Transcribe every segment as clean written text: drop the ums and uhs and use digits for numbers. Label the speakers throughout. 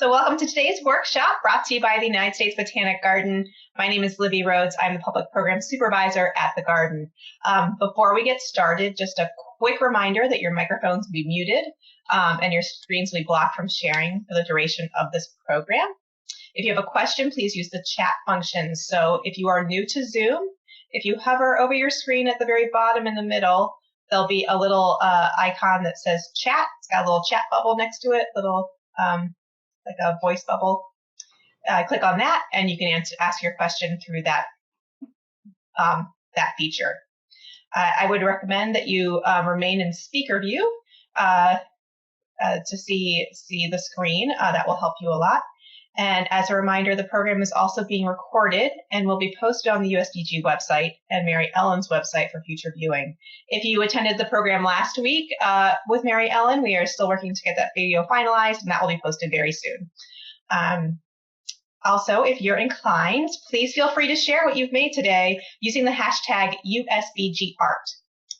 Speaker 1: So welcome to today's workshop brought to you by the United States Botanic Garden. My name is Libby Rhodes. I'm the Public Program Supervisor at the Garden. Before we get started, just a quick reminder that your microphones will be muted and your screens will be blocked from sharing for the duration of this program. If you have a question, please use the chat function. So if you are new to Zoom, if you hover over your screen at the very bottom in the middle, there'll be a little icon that says chat. It's got a little chat bubble next to it, like a voice bubble. Click on that and you can ask your question through that feature. I would recommend that you remain in speaker view to see the screen. That will help you a lot. And as a reminder, the program is also being recorded and will be posted on the USDG website and Mary Ellen's website for future viewing. If you attended the program last week with Mary Ellen, we are still working to get that video finalized, and that will be posted very soon. Also, if you're inclined, please feel free to share what you've made today using the hashtag USBGArt.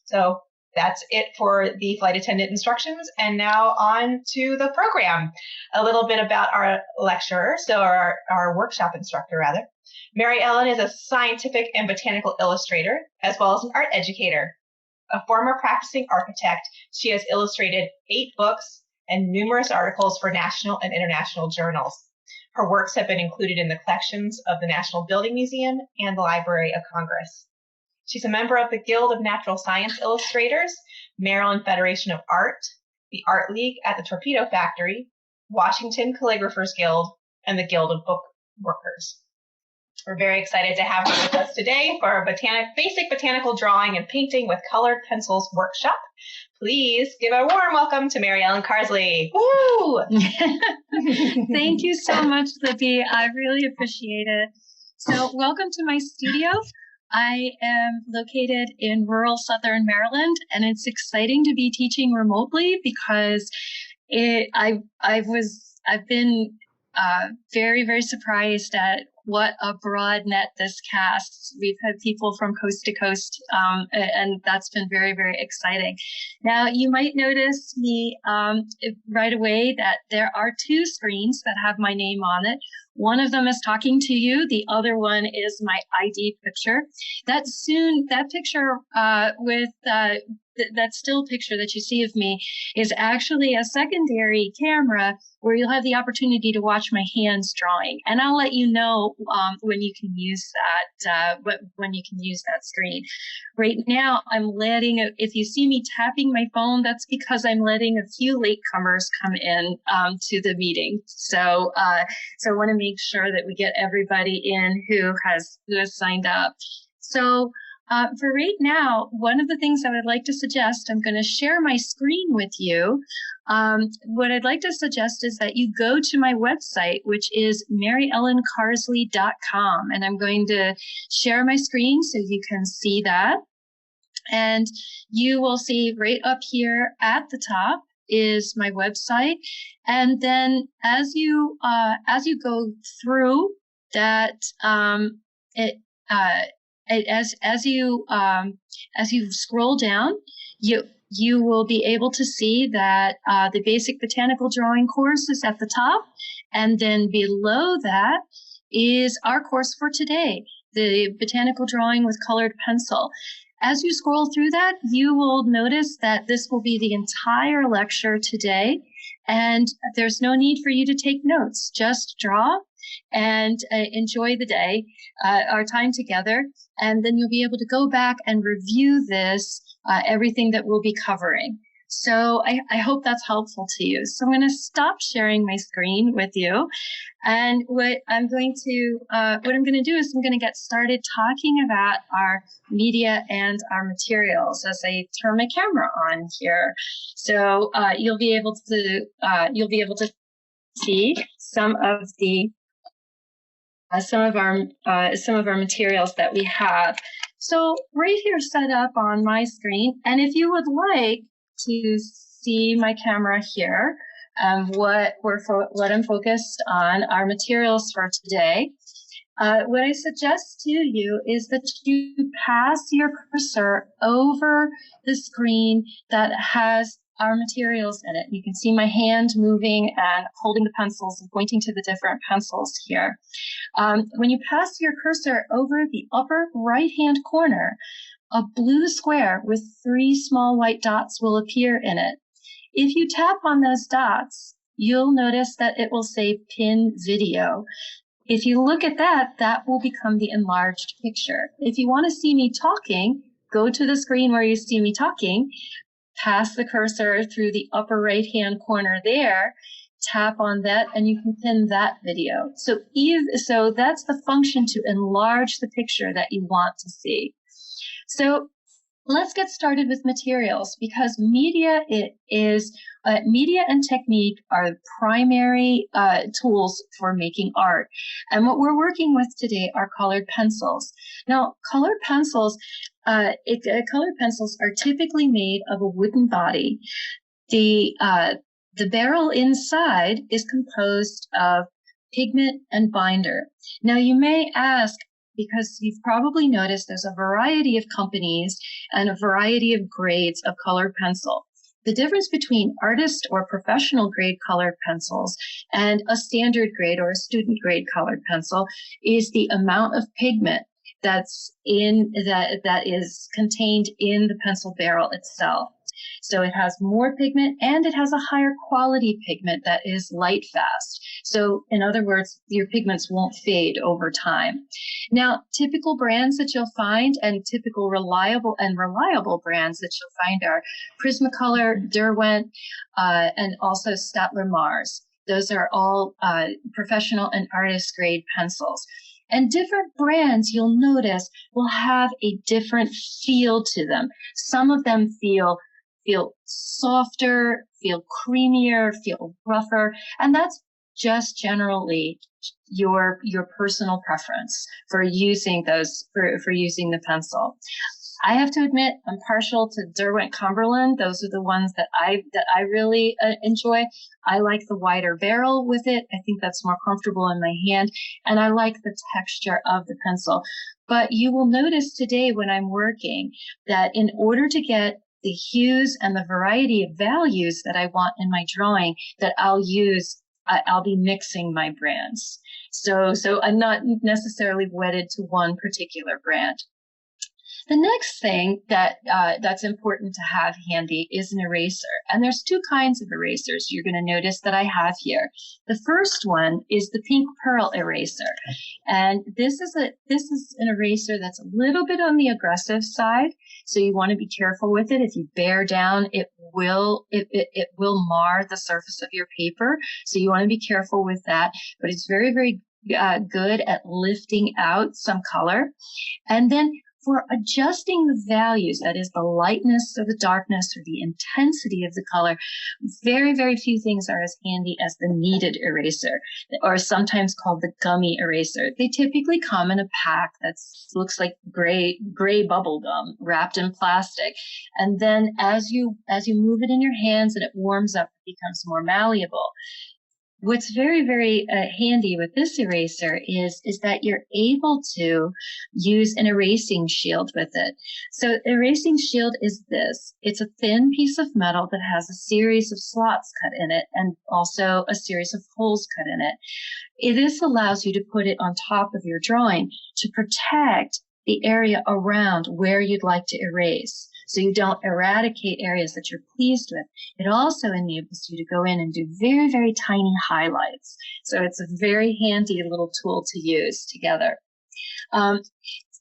Speaker 1: So that's it for the flight attendant instructions. And now on to the program. A little bit about our lecturer, so our workshop instructor, rather. Mary Ellen is a scientific and botanical illustrator, as well as an art educator. A former practicing architect, she has illustrated 8 books and numerous articles for national and international journals. Her works have been included in the collections of the National Building Museum and the Library of Congress. She's a member of the Guild of Natural Science Illustrators, Maryland Federation of Art, the Art League at the Torpedo Factory, Washington Calligraphers Guild, and the Guild of Book Workers. We're very excited to have her with us today for our basic botanical drawing and painting with colored pencils workshop. Please give a warm welcome to Mary Ellen Carsley. Woo!
Speaker 2: Thank you so much, Libby. I really appreciate it. So welcome to my studio. I am located in rural Southern Maryland, and it's exciting to be teaching remotely because I've been very, very surprised at what a broad net this casts. We've had people from coast to coast, and that's been very, very exciting. Now, you might notice me right away that there are 2 screens that have my name on it. One of them is talking to you. The other one is my ID picture. That picture with that still picture that you see of me is actually a secondary camera where you'll have the opportunity to watch my hands drawing. And I'll let you know when you can use that screen. Right now, if you see me tapping my phone, that's because I'm letting a few latecomers come in to the meeting. So I want to make sure that we get everybody in who has signed up. So for right now, one of the things I would like to suggest, I'm going to share my screen with you. What I'd like to suggest is that you go to my website, which is maryellencarsley.com, and I'm going to share my screen so you can see that. And you will see right up here at the top is my website. And then as you go through that, as you scroll down, you will be able to see that the basic botanical drawing course is at the top, and then below that is our course for today, the botanical drawing with colored pencil. As you scroll through that, you will notice that this will be the entire lecture today, and there's no need for you to take notes. Just draw and enjoy the day, our time together, and then you'll be able to go back and review this, everything that we'll be covering. So I hope that's helpful to you. So I'm going to stop sharing my screen with you, and what I'm going to do is I'm going to get started talking about our media and our materials as I turn my camera on here. So you'll be able to see some of our materials that we have. So right here set up on my screen, and if you would like to see my camera here, what I'm focused on, our materials for today. What I suggest to you is that you pass your cursor over the screen that has our materials in it. You can see my hand moving and holding the pencils and pointing to the different pencils here. When you pass your cursor over the upper right-hand corner, a blue square with 3 small white dots will appear in it. If you tap on those dots, you'll notice that it will say Pin Video. If you look at that, that will become the enlarged picture. If you want to see me talking, go to the screen where you see me talking, pass the cursor through the upper right-hand corner there, tap on that, and you can pin that video. So that's the function to enlarge the picture that you want to see. So let's get started with materials, because media and technique are primary tools for making art. And what we're working with today are colored pencils. Now, colored pencils are typically made of a wooden body. The barrel inside is composed of pigment and binder. Now, you may ask, because you've probably noticed there's a variety of companies and a variety of grades of colored pencil. The difference between artist or professional grade colored pencils and a standard grade or a student grade colored pencil is the amount of pigment that is contained in the pencil barrel itself. So it has more pigment and it has a higher quality pigment that is light fast. So in other words, your pigments won't fade over time. Now, typical brands that you'll find and typical reliable brands that you'll find are Prismacolor, Derwent, and also Staedtler Mars. Those are all professional and artist grade pencils. And different brands, you'll notice, will have a different feel to them. Some of them feel softer, feel creamier, feel rougher, and that's just generally your personal preference for using for using the pencil. I have to admit, I'm partial to Derwent Cumberland. Those are the ones that I really enjoy. I like the wider barrel with it. I think that's more comfortable in my hand, and I like the texture of the pencil. But you will notice today when I'm working that in order to get the hues and the variety of values that I want in my drawing, that I'll be mixing my brands. So I'm not necessarily wedded to one particular brand. The next thing that's important to have handy is an eraser. And there's 2 kinds of erasers you're going to notice that I have here. The first one is the pink pearl eraser. And this is an eraser that's a little bit on the aggressive side. So you want to be careful with it. If you bear down, it will mar the surface of your paper. So you want to be careful with that. But it's very, very good at lifting out some color. And then for adjusting the values, that is the lightness or the darkness or the intensity of the color, very, very few things are as handy as the kneaded eraser, or sometimes called the gummy eraser. They typically come in a pack that looks like gray bubble gum wrapped in plastic. And then as you move it in your hands and it warms up, it becomes more malleable. What's very, very handy with this eraser is that you're able to use an erasing shield with it. So erasing shield is this. It's a thin piece of metal that has a series of slots cut in it and also a series of holes cut in it. This allows you to put it on top of your drawing to protect the area around where you'd like to erase, so you don't eradicate areas that you're pleased with. It also enables you to go in and do very, very tiny highlights. So it's a very handy little tool to use together.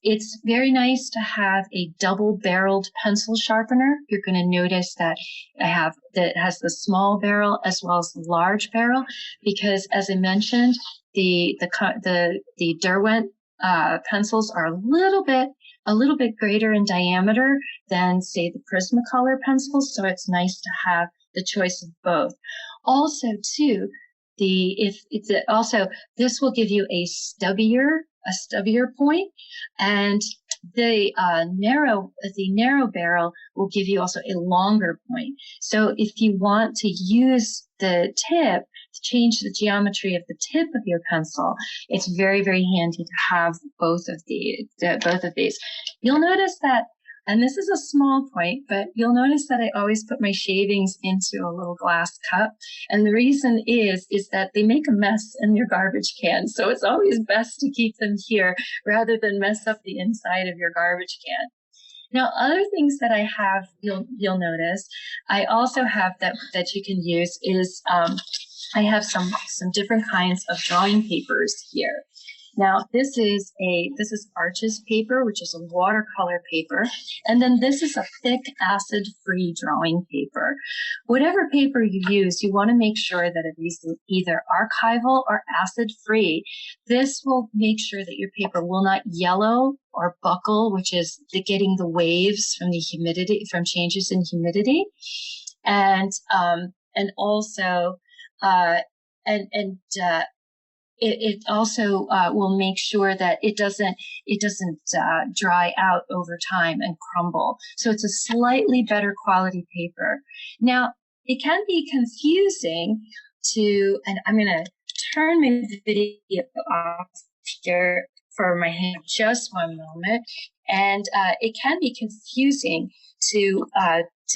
Speaker 2: It's very nice to have a double-barreled pencil sharpener. You're going to notice that it has the small barrel as well as the large barrel, because as I mentioned, the Derwent pencils are a little bit greater in diameter than, say, the Prismacolor pencils, so it's nice to have the choice of both. Also, too, this will give you a stubbier point, and the narrow barrel will give you also a longer point. So if you want to use the tip to change the geometry of the tip of your pencil, it's very, very handy to have both of these. You'll notice that And this is a small point, but you'll notice that I always put my shavings into a little glass cup. And the reason is that they make a mess in your garbage can. So it's always best to keep them here rather than mess up the inside of your garbage can. Now, other things that I have, you'll notice, I also have that you can use is I have some different kinds of drawing papers here. Now, this is Arches paper, which is a watercolor paper, and then this is a thick acid-free drawing paper. Whatever paper you use, you want to make sure that it is either archival or acid-free. This will make sure that your paper will not yellow or buckle, which is getting the waves from the humidity, from changes in humidity, and also it also will make sure that it doesn't dry out over time and crumble. So it's a slightly better quality paper. Now, it can be confusing and I'm going to turn my video off here for my hand just one moment. And it can be confusing to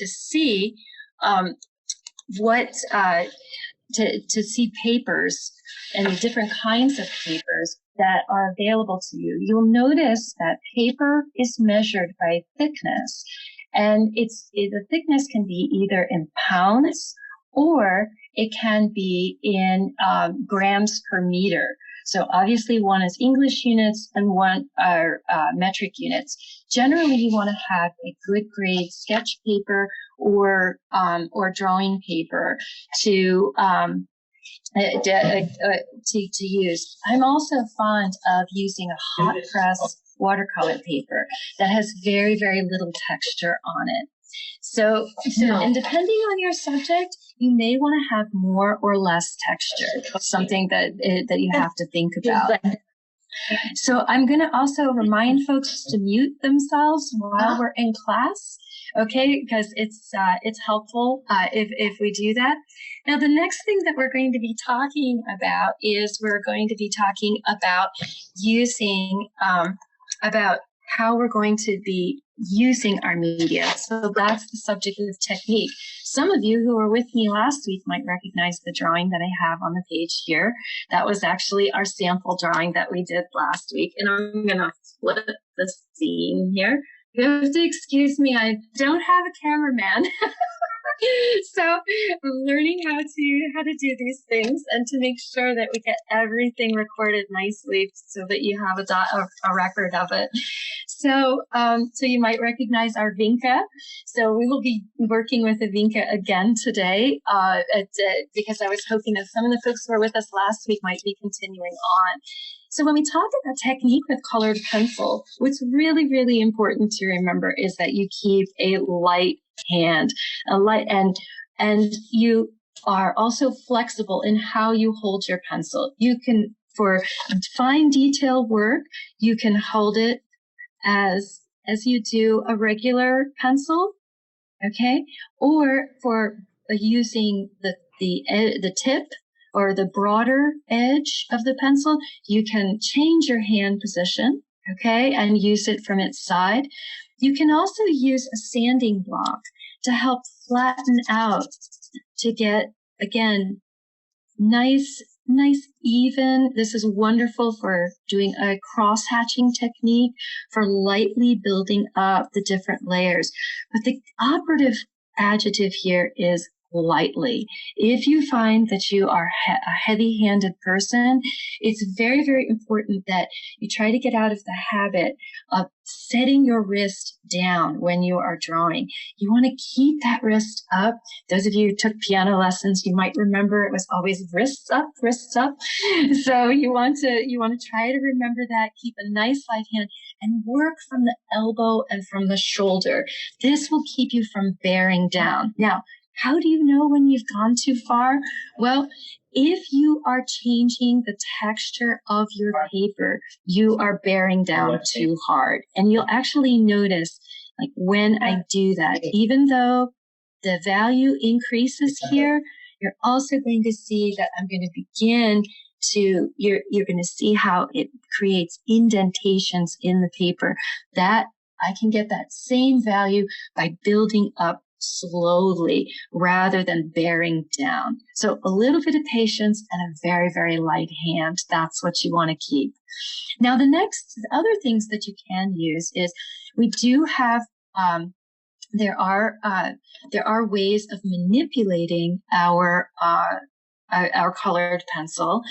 Speaker 2: see to see papers and the different kinds of papers that are available to you. You'll notice that paper is measured by thickness, and the thickness can be either in pounds or it can be in grams per meter. So obviously one is English units and one are metric units. Generally, you want to have a good grade sketch paper or drawing paper to use. I'm also fond of using a hot press watercolor paper that has very, very little texture on it. So and depending on your subject, you may want to have more or less texture, something that you have to think about. So I'm going to also remind folks to mute themselves while we're in class, okay? Because it's helpful if we do that. Now, the next thing that we're going to be talking about is we're going to be talking about using about how we're going to be using our media. So that's the subject of technique. Some of you who were with me last week might recognize the drawing that I have on the page here. That was actually our sample drawing that we did last week. And I'm going to flip the scene here. You have to excuse me, I don't have a cameraman. So I'm learning how to do these things and to make sure that we get everything recorded nicely so that you have a record of it. So you might recognize our Vinca. So we will be working with a Vinca again today because I was hoping that some of the folks who were with us last week might be continuing on. So when we talk about technique with colored pencil, what's really, really important to remember is that you keep a light hand, and you are also flexible in how you hold your pencil. You can, for fine detail work, you can hold it as you do a regular pencil, okay? Or for using the tip or the broader edge of the pencil, you can change your hand position, okay, and use it from its side. You can also use a sanding block to help flatten out to get, again, nice, even. This is wonderful for doing a cross-hatching technique, for lightly building up the different layers. But the operative adjective here is lightly. If you find that you are a heavy-handed person, it's very, very important that you try to get out of the habit of setting your wrist down when you are drawing. You want to keep that wrist up. Those of you who took piano lessons, you might remember it was always wrists up, wrists up. So you want to try to remember that. Keep a nice light hand and work from the elbow and from the shoulder. This will keep you from bearing down. Now, how do you know when you've gone too far? Well, if you are changing the texture of your paper, you are bearing down too hard. And you'll actually notice, like when I do that, even though the value increases here, you're also going to see that I'm going to begin to, you're going to see how it creates indentations in the paper. That I can get that same value by building up slowly rather than bearing down. So a little bit of patience and a very, very light hand. That's what you want to keep. Now, the other things that you can use is we do have, there are ways of manipulating our colored pencil,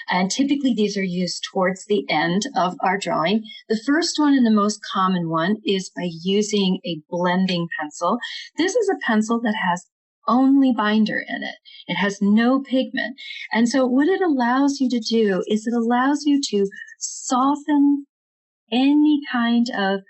Speaker 2: and typically these are used towards the end of our drawing. The first one and the most common one is by using a blending pencil. This is a pencil that has only binder in it. It has no pigment. And so what it allows you to do is it allows you to soften any kind of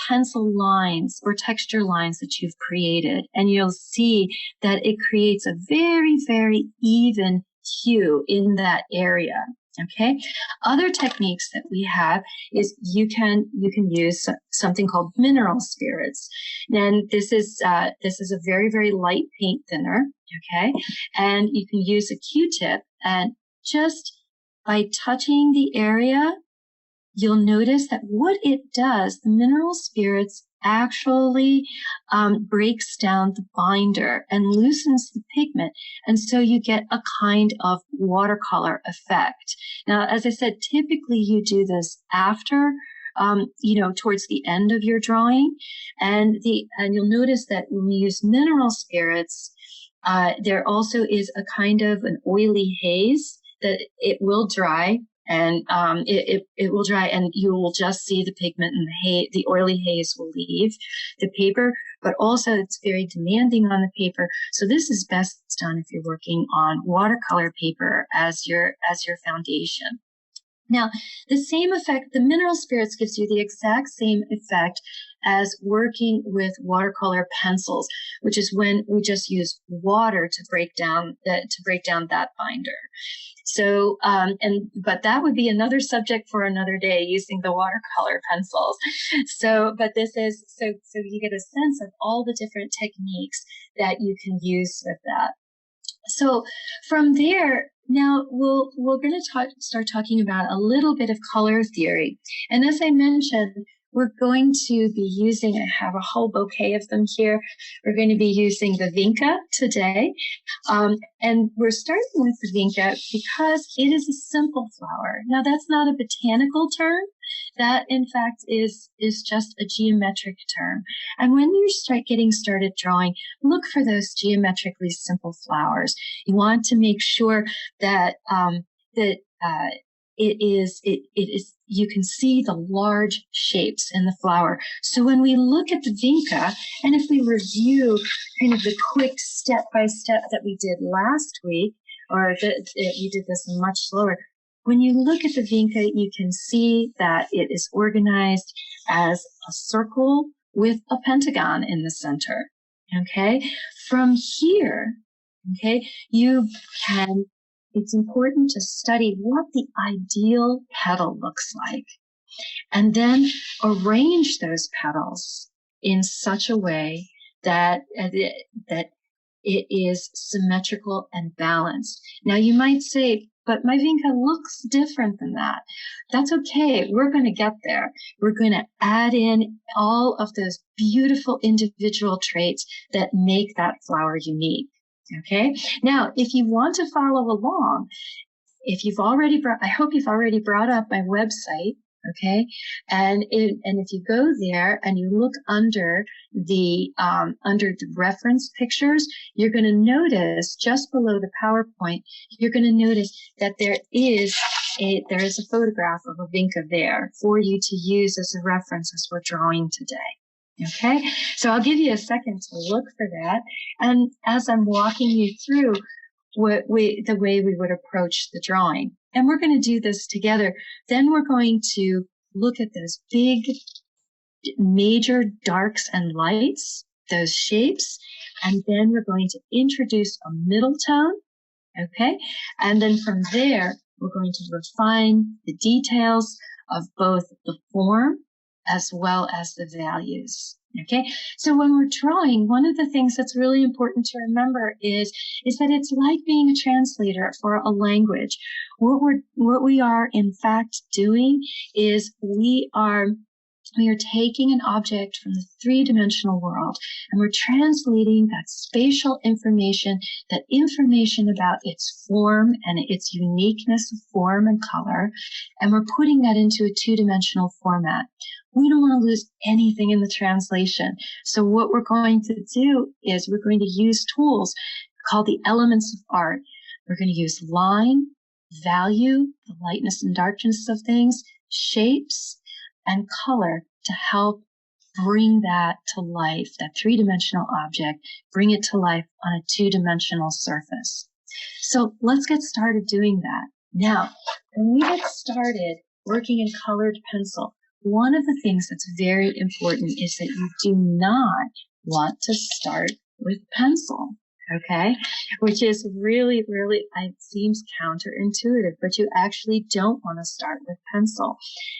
Speaker 2: pencil lines or texture lines that you've created. And you'll see that it creates a very, very even hue in that area. Okay. Other techniques that we have is you can use something called mineral spirits. And this is a very, very light paint thinner. Okay. And you can use a Q-tip, and just by touching the area, you'll notice that what it does, the mineral spirits actually breaks down the binder and loosens the pigment. And so you get a kind of watercolor effect. Now, as I said, typically you do this after, towards the end of your drawing. And you'll notice that when we use mineral spirits, there also is a kind of an oily haze that it will dry. And it will dry, and you will just see the pigment, and the oily haze will leave the paper. But also, it's very demanding on the paper. So this is best done if you're working on watercolor paper as your foundation. Now, the same effect, the mineral spirits gives you the exact same effect as working with watercolor pencils, which is when we just use water to break down that binder. So, but that would be another subject for another day, using the watercolor pencils. So you get a sense of all the different techniques that you can use with that. So from there, now we're going to start talking about a little bit of color theory. And as I mentioned, we're going to be using, I have a whole bouquet of them here. We're going to be using the vinca today. And we're starting with the vinca because it is a simple flower. Now, that's not a botanical term. That, in fact, is just a geometric term. And when you start getting started drawing, look for those geometrically simple flowers. You want to make sure that it is, you can see the large shapes in the flower. So when we look at the vinca, and if we review kind of the quick step-by-step that we did last week, or we did this much slower, when you look at the vinca, you can see that it is organized as a circle with a pentagon in the center. Okay? From here, okay, it's important to study what the ideal petal looks like, and then arrange those petals in such a way that it is symmetrical and balanced. Now, you might say, but my vinca looks different than that. That's okay. We're going to get there. We're going to add in all of those beautiful individual traits that make that flower unique. Okay. Now, if you want to follow along, I hope you've already brought up my website. Okay. And if you go there and you look under the reference pictures, you're going to notice just below the PowerPoint, you're going to notice that there is a photograph of a vinca there for you to use as a reference as we're drawing today. Okay, so I'll give you a second to look for that. And as I'm walking you through the way we would approach the drawing, and we're going to do this together, then we're going to look at those big, major darks and lights, those shapes, and then we're going to introduce a middle tone. Okay, and then from there, we're going to refine the details of both the form as well as the values. Okay, so when we're drawing, one of the things that's really important to remember is that it's like being a translator for a language. What we are in fact doing is we are We are taking an object from the three-dimensional world and we're translating that spatial information, that information about its form and its uniqueness of form and color, and we're putting that into a two-dimensional format. We don't want to lose anything in the translation. So what we're going to do is we're going to use tools called the elements of art. We're going to use line, value, the lightness and darkness of things, shapes, and color to help bring that to life, that three-dimensional object, bring it to life on a two-dimensional surface. So let's get started doing that. Now, when we get started working in colored pencil, one of the things that's very important is that you do not want to start with pencil. Okay, which is really, really, it seems counterintuitive, but you actually don't want to start with pencil.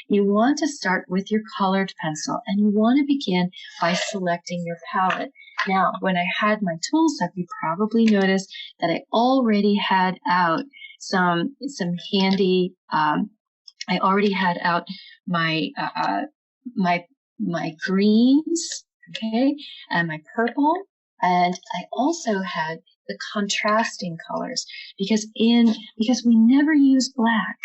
Speaker 2: You want to start with your colored pencil, and you want to begin by selecting your palette. Now, when I had my tools up, you probably noticed that I already had out some handy, I already had out my greens, okay, and my purple. And I also had the contrasting colors because we never use black.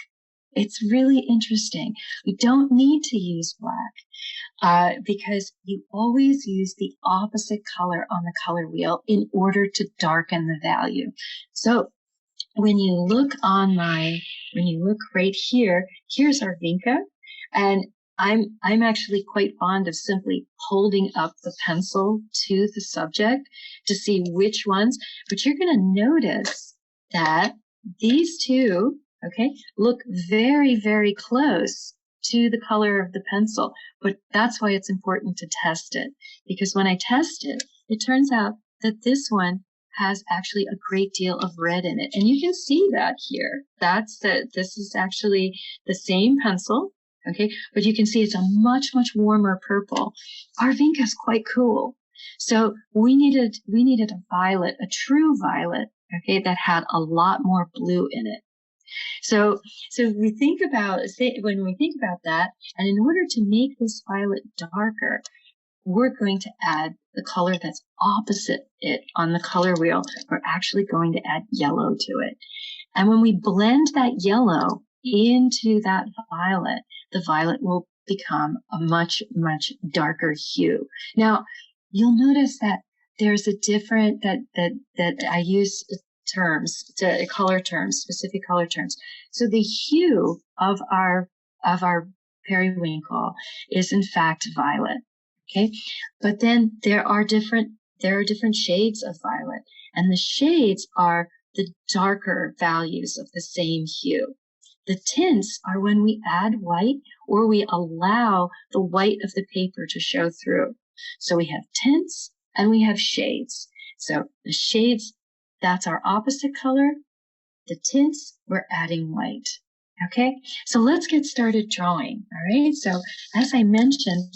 Speaker 2: It's really interesting. We don't need to use black because you always use the opposite color on the color wheel in order to darken the value. So when you look right here, here's our Vinca, and I'm actually quite fond of simply holding up the pencil to the subject to see which ones, but you're going to notice that these two, okay, look very, very close to the color of the pencil, but that's why it's important to test it, because when I test it, it turns out that this one has actually a great deal of red in it, and you can see that here. This is actually the same pencil. Okay, but you can see it's a much, much warmer purple. Our Vinca is quite cool. So we needed a violet, a true violet, okay, that had a lot more blue in it. So when we think about that, and in order to make this violet darker, we're going to add the color that's opposite it on the color wheel. We're actually going to add yellow to it. And when we blend that yellow into that violet, the violet will become a much, much darker hue. Now, you'll notice that there's a different, that I use color terms, specific color terms. So the hue of our periwinkle is in fact violet. Okay. But then there are different shades of violet, and the shades are the darker values of the same hue. The tints are when we add white or we allow the white of the paper to show through. So we have tints and we have shades. So the shades, that's our opposite color. The tints, we're adding white. Okay, so let's get started drawing. All right, so as I mentioned,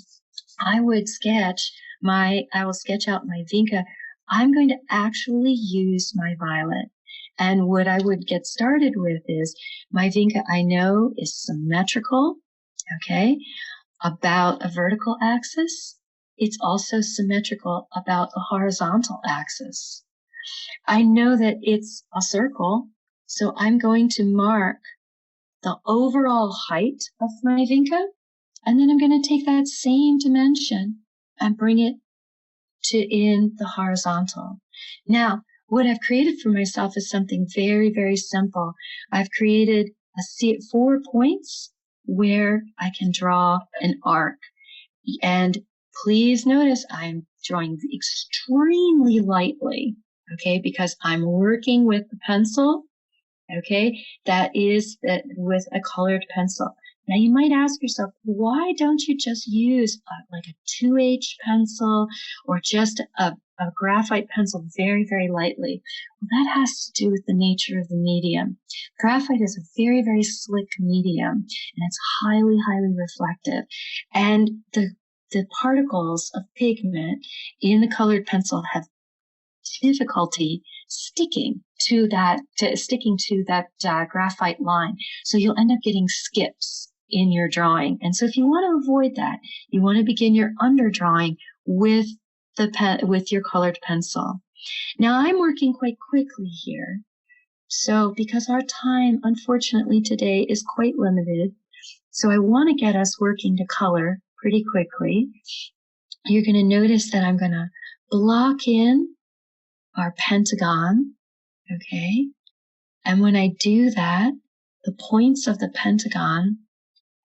Speaker 2: I will sketch out my Vinca. I'm going to actually use my violet. And what I would get started with is my Vinca, I know, is symmetrical, okay, about a vertical axis. It's also symmetrical about a horizontal axis. I know that it's a circle, so I'm going to mark the overall height of my Vinca, and then I'm going to take that same dimension and bring it in the horizontal. Now, what I've created for myself is something very, very simple. I've created 4 points where I can draw an arc. And please notice I'm drawing extremely lightly, okay, because I'm working with the pencil, okay, with a colored pencil. Now you might ask yourself, why don't you just use like a 2H pencil or just a graphite pencil very, very lightly? Well, that has to do with the nature of the medium. Graphite is a very, very slick medium, and it's highly, highly reflective. And the particles of pigment in the colored pencil have difficulty sticking to that graphite line. So you'll end up getting skips in your drawing. And so if you want to avoid that, you want to begin your underdrawing with with your colored pencil. Now I'm working quite quickly here. So because our time, unfortunately, today is quite limited, so I want to get us working to color pretty quickly. You're going to notice that I'm going to block in our pentagon, okay? And when I do that, the points of the pentagon,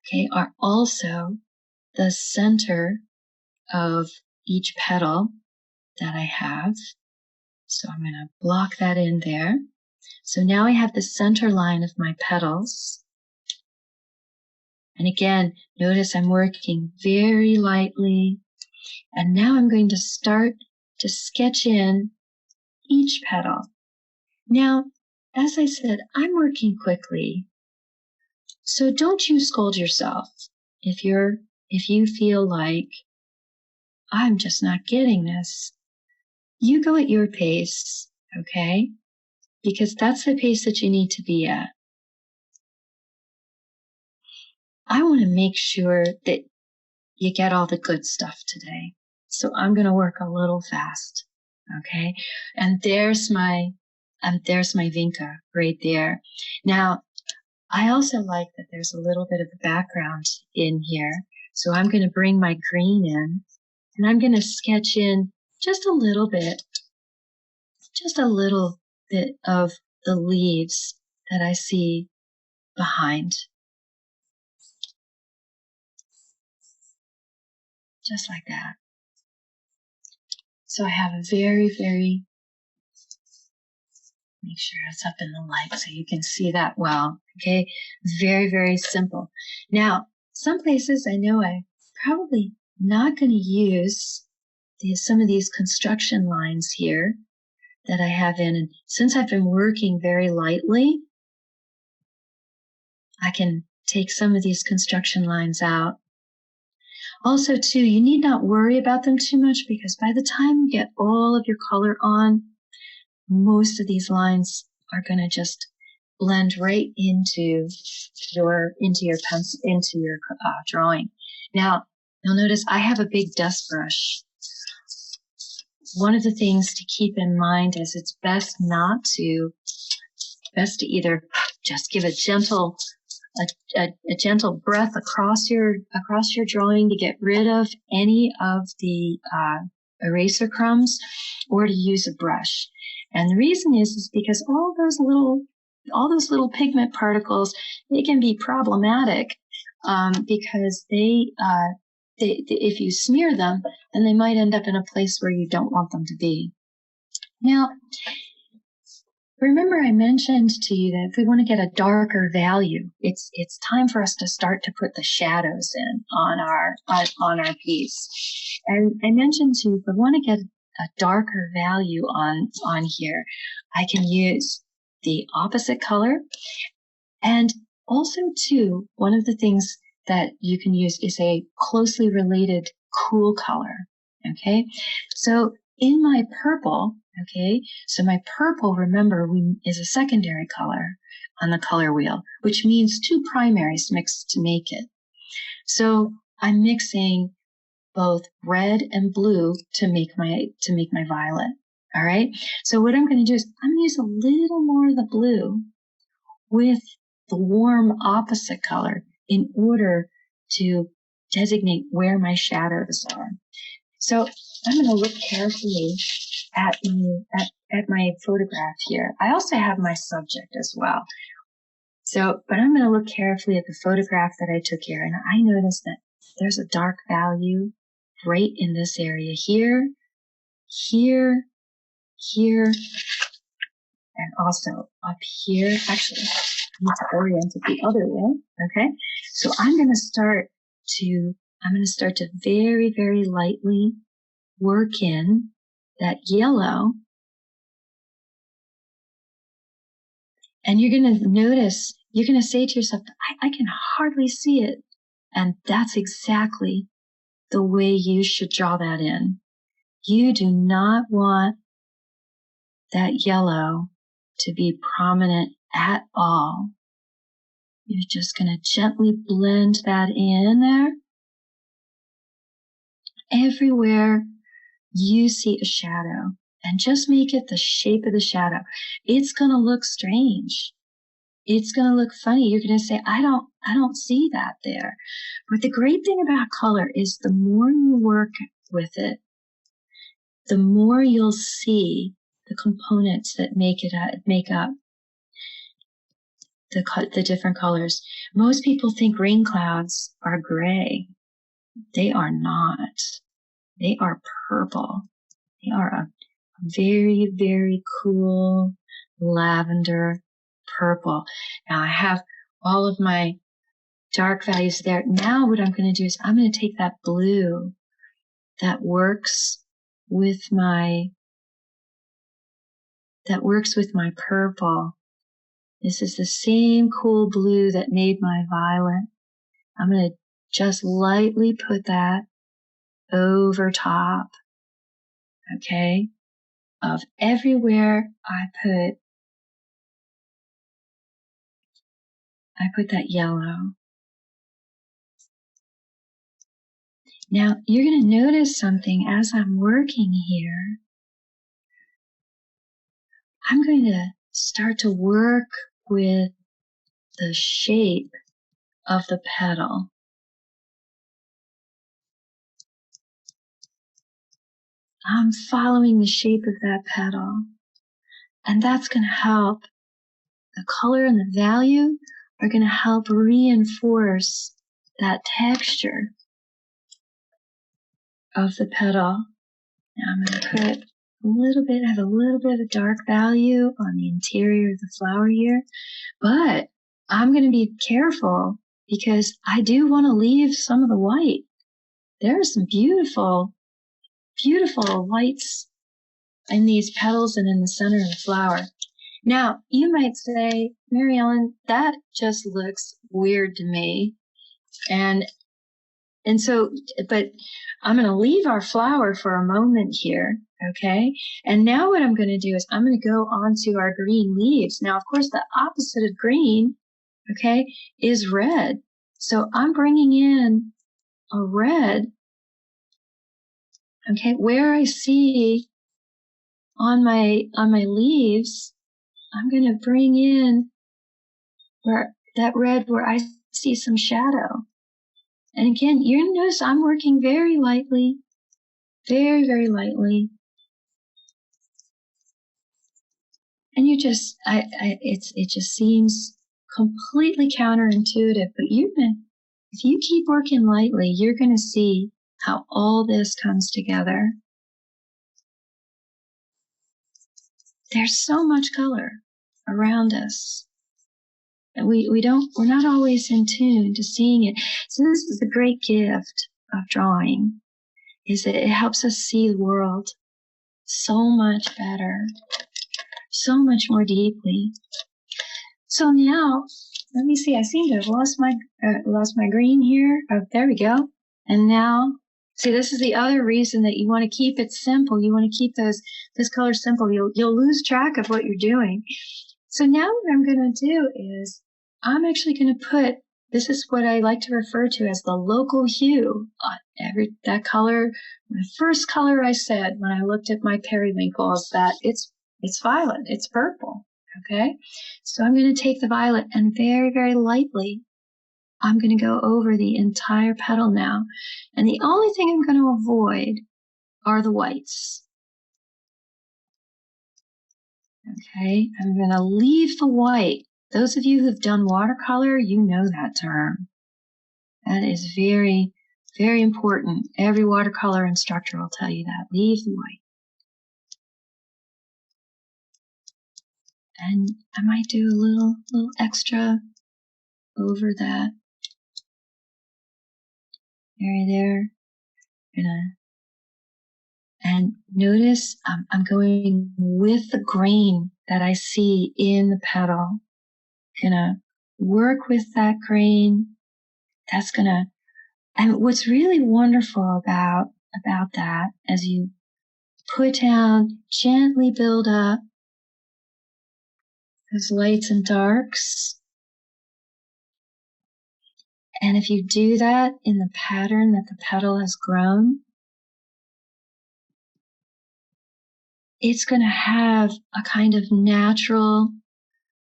Speaker 2: okay, are also the center of each petal that I have. So I'm going to block that in there. So now I have the center line of my petals. And again, notice I'm working very lightly. And now I'm going to start to sketch in each petal. Now, as I said, I'm working quickly. So don't you scold yourself if you feel like I'm just not getting this. You go at your pace, okay? Because that's the pace that you need to be at. I want to make sure that you get all the good stuff today. So I'm going to work a little fast, okay? And there's my vinca right there. Now, I also like that there's a little bit of a background in here. So I'm going to bring my green in, and I'm going to sketch in just a little bit of the leaves that I see behind. Just like that. So I have a very, make sure it's up in the light so you can see that well, okay? Very, very simple. Now, some places I know I'm probably not going to use some of these construction lines here that I have in. And since I've been working very lightly, I can take some of these construction lines out. Also, too, you need not worry about them too much because by the time you get all of your color on, most of these lines are going to just blend right into your drawing. Now, you'll notice I have a big dust brush. One of the things to keep in mind is it's best to either just give a gentle breath across your drawing to get rid of any of the eraser crumbs, or to use a brush. And the reason is because all those little pigment particles, they can be problematic because they if you smear them, then they might end up in a place where you don't want them to be. Now, remember I mentioned to you that if we want to get a darker value, it's time for us to start to put the shadows in on our piece. And I mentioned to you, if I want to get a darker value on here, I can use the opposite color. And also too, one of the things that you can use is a closely related cool color. Okay, so in my purple, okay, so my purple, remember, is a secondary color on the color wheel, which means two primaries mixed to make it. So I'm mixing both red and blue to make my violet. All right. So what I'm going to do is I'm going to use a little more of the blue with the warm opposite color in order to designate where my shadows are. So I'm going to look carefully at my photograph here. I also have my subject as well. So, but I'm going to look carefully at the photograph that I took here, and I notice that there's a dark value right in this area here, here, and also up here. Actually, I need to orient it the other way. Okay, so I'm going to start to very, very lightly work in that yellow. And you're going to notice, you're going to say to yourself, I can hardly see it. And that's exactly the way you should draw that in. You do not want that yellow to be prominent at all. You're just going to gently blend that in there. Everywhere you see a shadow, and just make it the shape of the shadow. It's going to look strange. It's going to look funny. You're going to say, I don't see that there. But the great thing about color is the more you work with it, the more you'll see the components that make up the different colors. Most people think rain clouds are gray. They are not. They are purple. They are a very, very cool lavender purple. Now I have all of my dark values there. Now what I'm going to do is I'm going to take that blue that works with my purple. This is the same cool blue that made my violet. I'm going to just lightly put that over top, okay, of everywhere I put that yellow. Now, you're going to notice something as I'm working here. I'm going to start to work with the shape of the petal. I'm following the shape of that petal, and that's going to help. The color and the value are going to help reinforce that texture of the petal. Now I'm going to put have a little bit of dark value on the interior of the flower here, but I'm going to be careful because I do want to leave some of the white. There are some beautiful, beautiful whites in these petals and in the center of the flower. Now, you might say, Mary Ellen, that just looks weird to me. And so, but I'm going to leave our flower for a moment here, okay? And now what I'm going to do is I'm going to go onto our green leaves. Now, of course, the opposite of green, okay, is red. So I'm bringing in a red, okay, where I see on my leaves, I'm going to bring in where that red where I see some shadow. And again, you're going to notice I'm working very lightly, very, very lightly. And you just, it just seems completely counterintuitive, but if you keep working lightly, you're going to see how all this comes together. There's so much color around us. And we're not always in tune to seeing it. So this is the great gift of drawing, is that it helps us see the world so much better, so much more deeply. So now, let me see, I seem to have lost my green here. Oh, there we go. And now, see, this is the other reason that you want to keep it simple. You want to keep this color simple. You'll lose track of what you're doing. So now what I'm going to do is I'm actually going to put, this is what I like to refer to as the local hue on that color. The first color I said when I looked at my periwinkle is that it's violet, it's purple, okay? So I'm going to take the violet and very, very lightly, I'm going to go over the entire petal now. And the only thing I'm going to avoid are the whites. Okay, I'm going to leave the white. Those of you who've done watercolor, you know that term. That is very, very important. Every watercolor instructor will tell you that. Leave the white. And I might do a little extra over that area there. And notice I'm going with the grain that I see in the petal. Gonna work with that grain. That's gonna, and what's really wonderful about that, as you put down, gently build up those lights and darks, And if you do that in the pattern that the petal has grown, it's going to have a kind of natural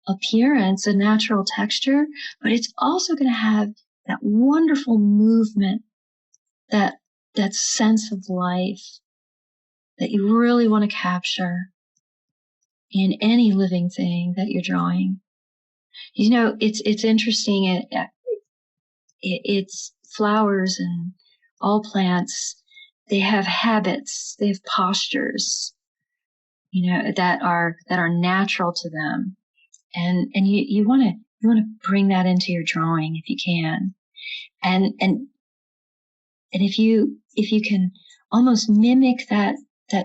Speaker 2: appearance, a natural texture, but it's also going to have that wonderful movement, that sense of life that you really want to capture in any living thing that you're drawing. You know, it's interesting. It's flowers and all plants. They have habits. They have postures, you know, that are natural to them, and you want to bring that into your drawing if you can, and if you can almost mimic that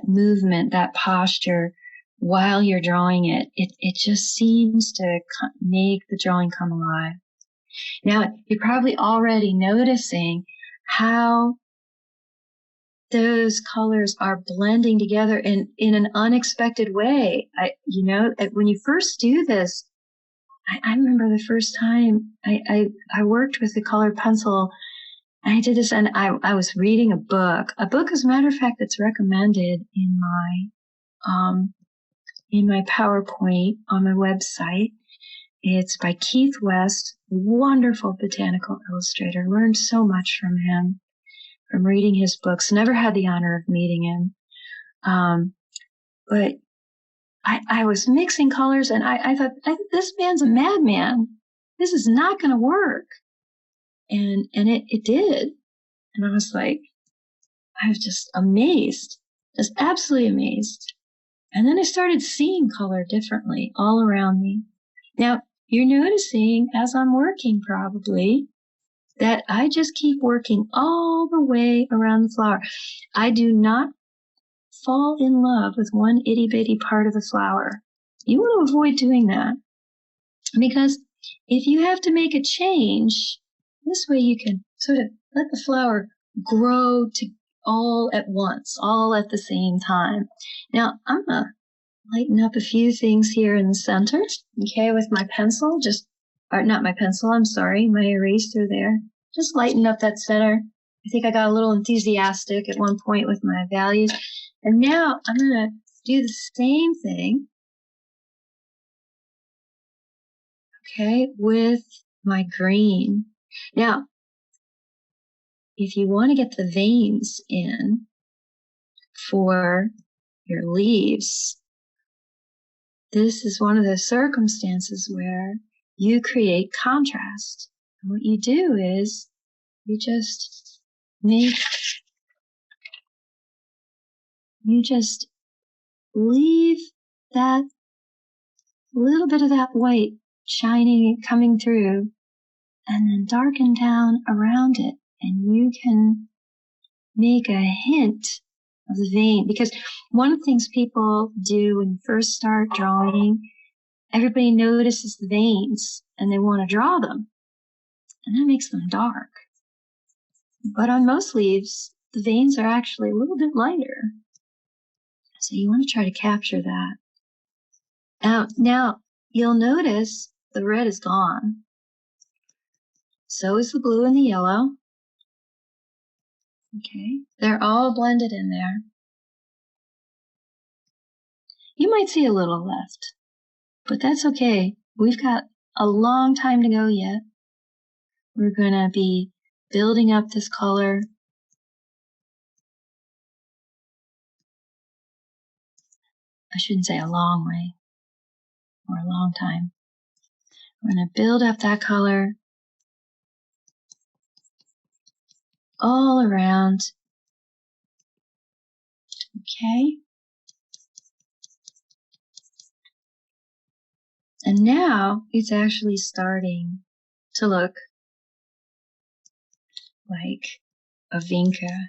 Speaker 2: movement, that posture while you're drawing it, it just seems to make the drawing come alive. Now, you're probably already noticing how those colors are blending together in an unexpected way. When you first do this, I remember the first time I worked with the colored pencil. I did this, and I was reading a book, as a matter of fact, that's recommended in my PowerPoint on my website. It's by Keith West, wonderful botanical illustrator. Learned so much from him, from reading his books. Never had the honor of meeting him. But I was mixing colors, and I thought, this man's a madman. This is not going to work. And it did. And I was just amazed, just absolutely amazed. And then I started seeing color differently all around me. Now, you're noticing as I'm working probably that I just keep working all the way around the flower. I do not fall in love with one itty bitty part of the flower. You want to avoid doing that, because if you have to make a change, this way you can sort of let the flower grow to all at once, all at the same time. Now, I'm going to lighten up a few things here in the center, okay, with my pencil, not my pencil, I'm sorry, my eraser there. Just lighten up that center. I think I got a little enthusiastic at one point with my values. And now I'm going to do the same thing, okay, with my green. Now, if you want to get the veins in for your leaves, this is one of the circumstances where you create contrast. And what you do is you just leave that little bit of that white shining, coming through, and then darken down around it. And you can make a hint of the vein. Because one of the things people do when you first start drawing, everybody notices the veins and they want to draw them. And that makes them dark. But on most leaves, the veins are actually a little bit lighter. So you want to try to capture that. Now you'll notice the red is gone. So is the blue and the yellow. Okay, they're all blended in there. You might see a little left, but that's okay. We've got a long time to go yet. We're going to be building up this color. I shouldn't say a long way, or a long time. We're going to build up that color all around. Okay. And now it's actually starting to look like a vinca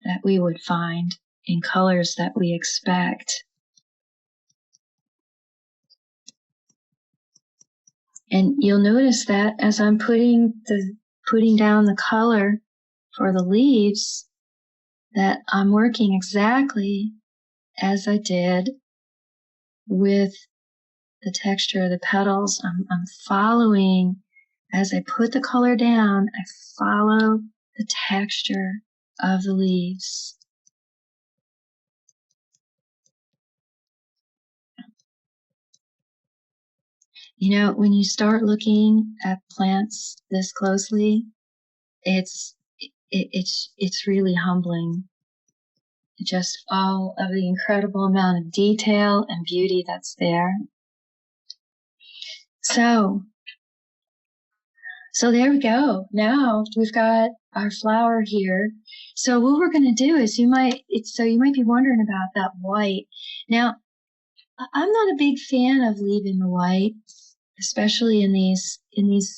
Speaker 2: that we would find in colors that we expect. And you'll notice that as I'm putting down the color for the leaves, that I'm working exactly as I did with the texture of the petals. I'm following as I put the color down, I follow the texture of the leaves. You know, when you start looking at plants this closely, it's really humbling. Just all of the incredible amount of detail and beauty that's there. So there we go. Now we've got our flower here. So what we're going to do is you might be wondering about that white. Now, I'm not a big fan of leaving the white, especially in these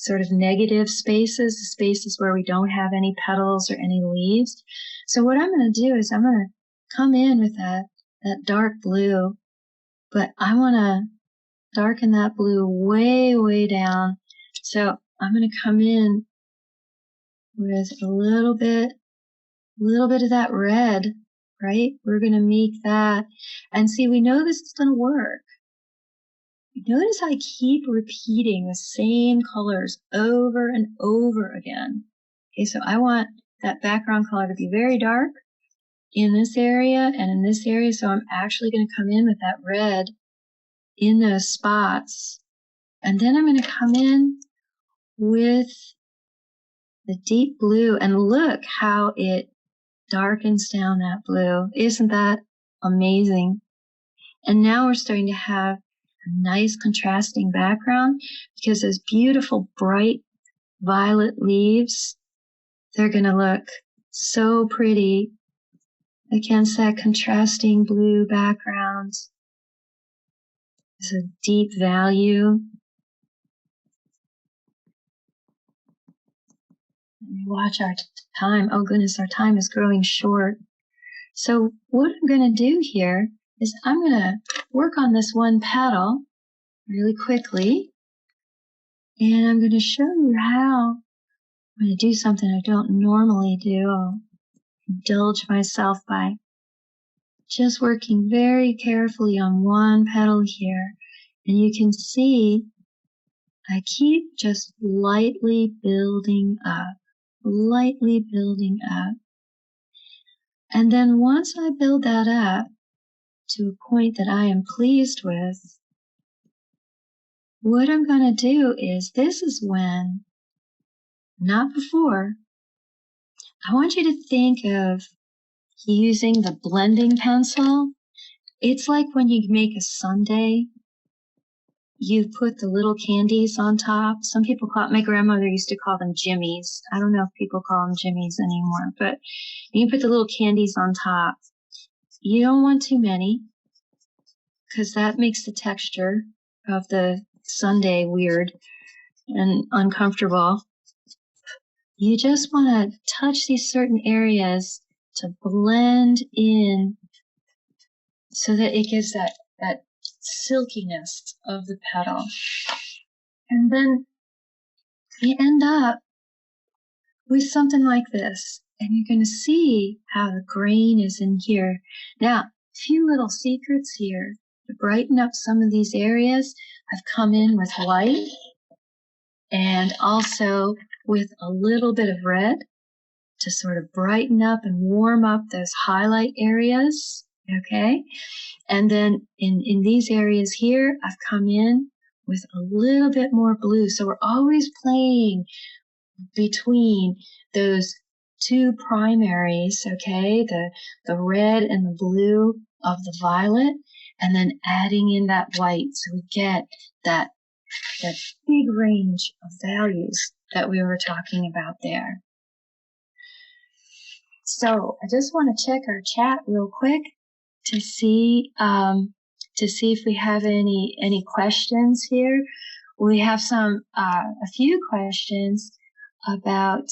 Speaker 2: sort of negative spaces, spaces where we don't have any petals or any leaves. So what I'm going to do is I'm going to come in with that dark blue, but I want to darken that blue way, way down. So I'm going to come in with a little bit of that red, right? We're going to make that. And see, we know this is going to work. Notice I keep repeating the same colors over and over again. Okay, so I want that background color to be very dark in this area and in this area. So I'm actually going to come in with that red in those spots. And then I'm going to come in with the deep blue, and look how it darkens down that blue. Isn't that amazing? And now we're starting to have a nice contrasting background because those beautiful bright violet leaves, they're going to look so pretty against that contrasting blue background. It's a deep value. Let me watch our time. Oh goodness, our time is growing short. So what I'm going to do here is I'm going to work on this one petal really quickly. And I'm going to show you how I'm going to do something I don't normally do. I'll indulge myself by just working very carefully on one petal here. And you can see I keep just lightly building up, lightly building up. And then once I build that up to a point that I am pleased with, what I'm going to do is, this is when, not before, I want you to think of using the blending pencil. It's like when you make a sundae, you put the little candies on top. Some people call it, my grandmother used to call them jimmies. I don't know if people call them jimmies anymore, but you put the little candies on top. You don't want too many because that makes the texture of the sundae weird and uncomfortable. You just want to touch these certain areas to blend in so that it gives that silkiness of the petal. And then you end up with something like this. And you're going to see how the grain is in here. Now, a few little secrets here. To brighten up some of these areas, I've come in with white and also with a little bit of red to sort of brighten up and warm up those highlight areas, okay? And then in these areas here, I've come in with a little bit more blue. So we're always playing between those two primaries, okay? The red and the blue of the violet, and then adding in that white. So we get that big range of values that we were talking about there. So I just want to check our chat real quick to see if we have any questions here. We have a few questions about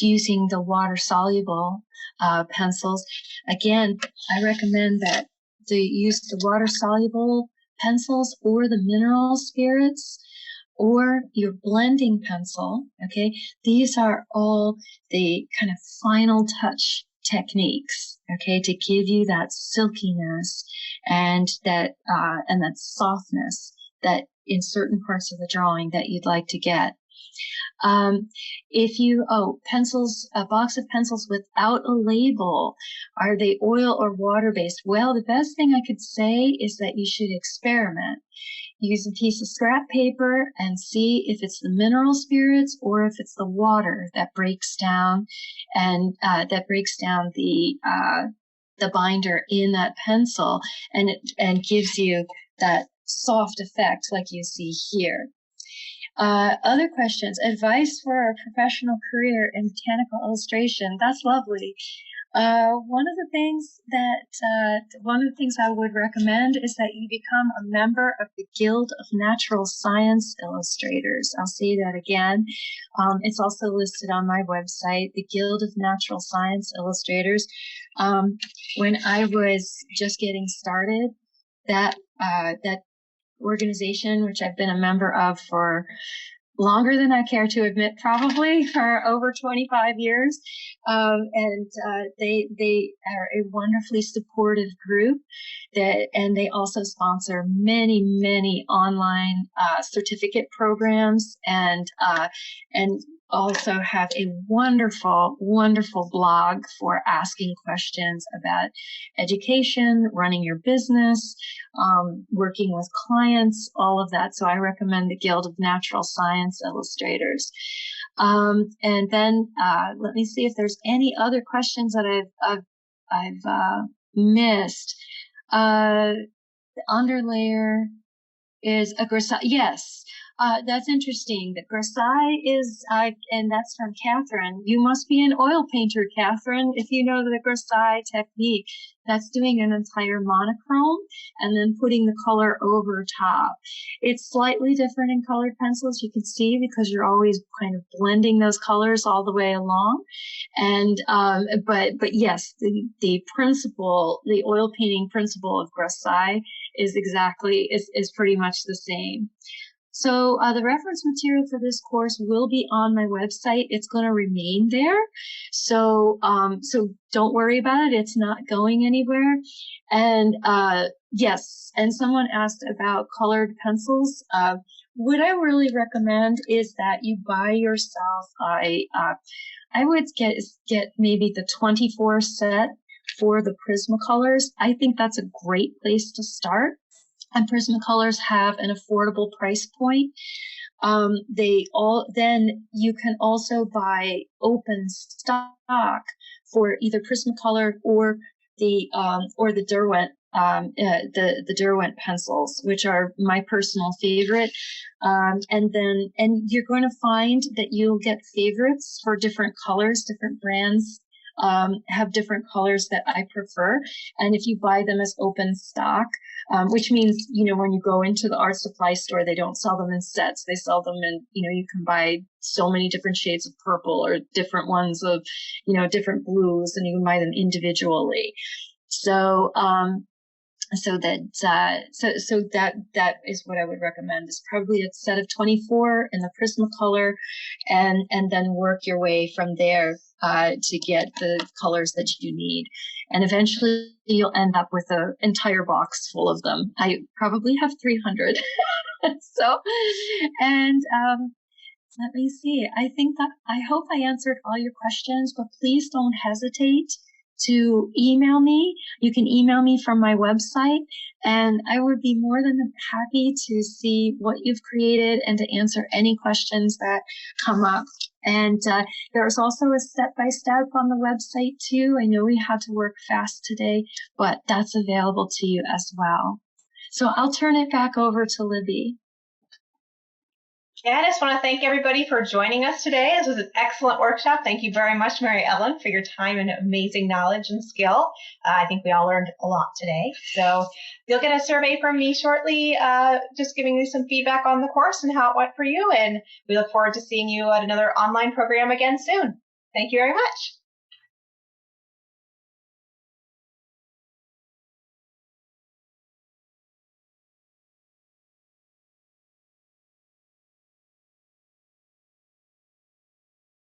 Speaker 2: using the water-soluble pencils. Again, I recommend that you use the water-soluble pencils or the mineral spirits or your blending pencil, okay? These are all the kind of final touch techniques, okay, to give you that silkiness and that softness that in certain parts of the drawing that you'd like to get. Pencils, a box of pencils without a label, are they oil or water-based? Well, the best thing I could say is that you should experiment. Use a piece of scrap paper and see if it's the mineral spirits or if it's the water that breaks down and the binder in that pencil and gives you that soft effect like you see here. Other questions. Advice for a professional career in botanical illustration. That's lovely. One of the things I would recommend is that you become a member of the Guild of Natural Science Illustrators. I'll say that again. It's also listed on my website, the Guild of Natural Science Illustrators. When I was just getting started, that organization, which I've been a member of for longer than I care to admit, probably for over 25 years. They are a wonderfully supportive group and they also sponsor many online certificate programs and also have a wonderful blog for asking questions about education, running your business, working with clients, all of that. So I recommend the Guild of Natural Science Illustrators. And then let me see if there's any other questions that I've missed. The underlayer is a grisaille. Yes. That's interesting. The grisaille is, and that's from Catherine. You must be an oil painter, Catherine, if you know the grisaille technique. That's doing an entire monochrome and then putting the color over top. It's slightly different in colored pencils, you can see, because you're always kind of blending those colors all the way along. And but yes, the principle, the oil painting principle of grisaille is pretty much the same. So the reference material for this course will be on my website. It's going to remain there. So don't worry about it. It's not going anywhere. And yes, and someone asked about colored pencils. What I really recommend is that you buy yourself I would get maybe the 24 set for the Prismacolors. I think that's a great place to start. And Prismacolors have an affordable price point. Then you can also buy open stock for either Prismacolor or the Derwent the Derwent pencils, which are my personal favorite. And you're going to find that you'll get favorites for different colors, different brands. Have different colors that I prefer. And if you buy them as open stock, which means, when you go into the art supply store, they don't sell them in sets. They sell them in, you can buy so many different shades of purple or different ones of, different blues, and you can buy them individually. So that is what I would recommend, is probably a set of 24 in the Prismacolor, and then work your way from there to get the colors that you need. And eventually you'll end up with an entire box full of them. I probably have 300. So, and let me see. I hope I answered all your questions, but please don't hesitate to email me. You can email me from my website, and I would be more than happy to see what you've created and to answer any questions that come up. And there's also a step-by-step on the website too. I know we had to work fast today, but that's available to you as well. So I'll turn it back over to Libby.
Speaker 1: Yeah, I just want to thank everybody for joining us today. This was an excellent workshop. Thank you very much, Mary Ellen, for your time and amazing knowledge and skill. I think we all learned a lot today. So you'll get a survey from me shortly, just giving you some feedback on the course and how it went for you. And we look forward to seeing you at another online program again soon. Thank you very much.